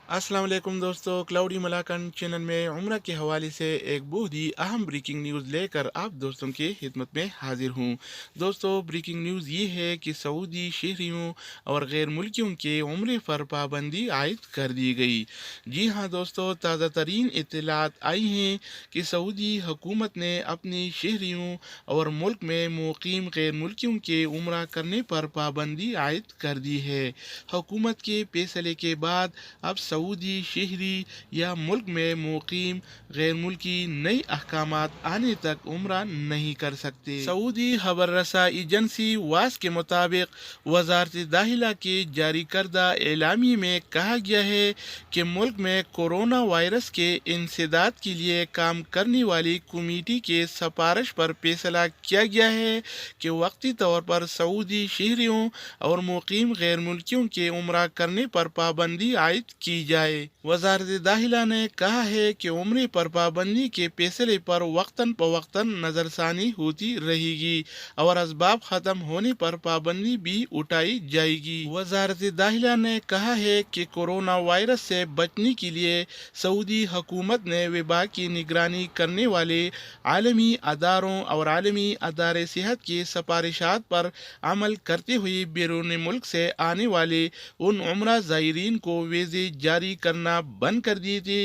अस्सलाम वालेकुम दोस्तों, क्लाउडी मलाकन चैनल में उम्रा के हवाले से एक बहुत ही अहम ब्रेकिंग न्यूज़ लेकर आप दोस्तों के खिदमत में हाजिर हूँ। दोस्तों, ब्रेकिंग न्यूज़ ये है कि सऊदी शहरियों और गैर मुल्कियों के उम्रे पर पाबंदी आयद कर दी गई। जी हाँ दोस्तों, ताज़ा तरीन इत्तलात आई हैं कि सऊदी हुकूमत ने अपनी शहरियों और मुल्क में मुकीम गैर मुल्कियों के उम्रा करने पर पाबंदी आयद कर दी है। हुकूमत के फैसले के बाद अब सऊदी शहरी या मुल्क में मुकीम गैर मुल्की नई अहकामात आने तक उम्रा नहीं कर सकते। सऊदी खबर रसा एजेंसी वास के मुताबिक वजारत दाखिला के जारी करदा एलामी में कहा गया है कि मुल्क में कोरोना वायरस के इंसदाद के लिए काम करने वाली कमेटी के सिफारिश पर फैसला किया गया है कि वक्ती तौर पर सऊदी शहरियों और मुकीम गैर मुल्कियों के उम्रा करने पर पाबंदी आयद की जाए। वजारत दाखिला ने कहा है कि उम्रे पर पाबंदी के फैसले पर वक्तन फवक्तन नजरसानी होती रहेगी और असबाब खत्म होने पर पाबंदी भी उठाई जाएगी। वजारत दाखिला ने कहा है कि कोरोना वायरस से बचने के लिए सऊदी हुकूमत ने वबा की निगरानी करने वाले आलमी अदारों और आलमी अदारे सेहत की सिफारिशात पर अमल करते हुए बैरून मुल्क से आने वाले उन उम्रा ज़ायरीन को वीज़े जारी करना बंद कर दिए थे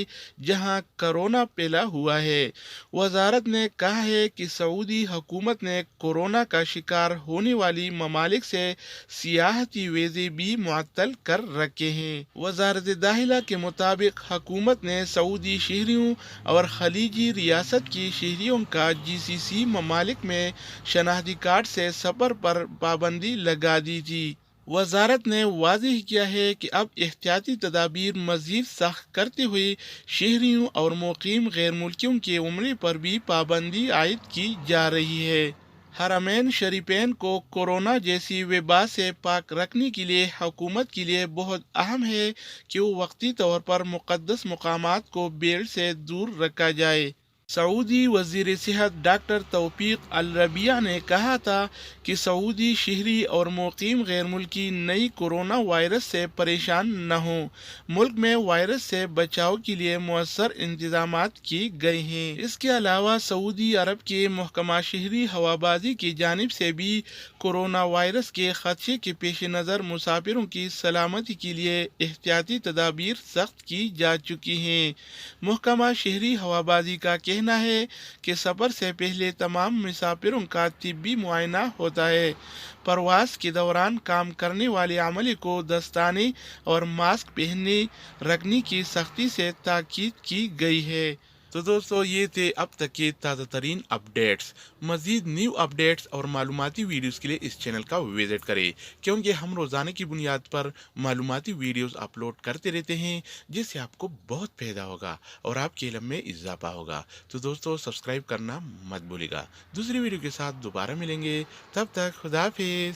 जहां कोरोना फैला हुआ है। वजारत ने कहा है कि सऊदी हुकूमत ने कोरोना का शिकार होने वाली ममालिक से सियाहती वीज़े भी मुअत्तल कर रखे हैं। वजारत दाखिला के मुताबिक हुकूमत ने सऊदी शहरियों और खलीजी रियासत की शहरियों का GCC ममालिक में शनाख्ती कार्ड से सफ़र पर पाबंदी लगा दी थी। वजारत ने वाज़ेह किया है कि अब एहतियाती तदाबीर मज़ीद सख्त करते हुए शहरियों और मुकीम गैर मुल्कियों के उम्रे पर भी पाबंदी आयद की जा रही है। हरमैन शरीफैन को कोरोना जैसी वबा से पाक रखने के लिए हुकूमत के लिए बहुत अहम है कि वो वक्ती तौर पर मुक़द्दस मकामात को भीड़ से दूर रखा जाए। सऊदी वज़ीर सेहत डॉक्टर तौफीक अल रबिया ने कहा था कि सऊदी शहरी और मुकीम गैर मुल्की नई कोरोना वायरस से परेशान न हों। मुल्क में वायरस से बचाव के लिए मौसर इंतजाम किए गए हैं। इसके अलावा सऊदी अरब के महकमा शहरी हवाबाजी की जानिब से भी कोरोना वायरस के खदशे के पेश नज़र मुसाफिरों की सलामती के लिए एहतियाती तदाबीर सख्त की जा चुकी हैं। महकमा शहरी हवाबाजी का कहना है कि सफ़र से पहले तमाम मुसाफिरों का तिब्बी मुआयना होता है। परवास के दौरान काम करने वाले अमले को दस्ताने और मास्क पहने रखने की सख्ती से ताकीद की गई है। तो दोस्तों, ये थे अब तक के ताज़ा तरीन अपडेट्स। मज़ीद न्यू अपडेट्स और मालूमाती वीडियोस के लिए इस चैनल का विज़िट करें, क्योंकि हम रोज़ाना की बुनियाद पर मालूमाती वीडियोस अपलोड करते रहते हैं, जिससे आपको बहुत फ़ायदा होगा और आपके इल्म में इजाफा होगा। तो दोस्तों, सब्सक्राइब करना मत भूलिएगा। दूसरी वीडियो के साथ दोबारा मिलेंगे, तब तक खुदा हाफिज़।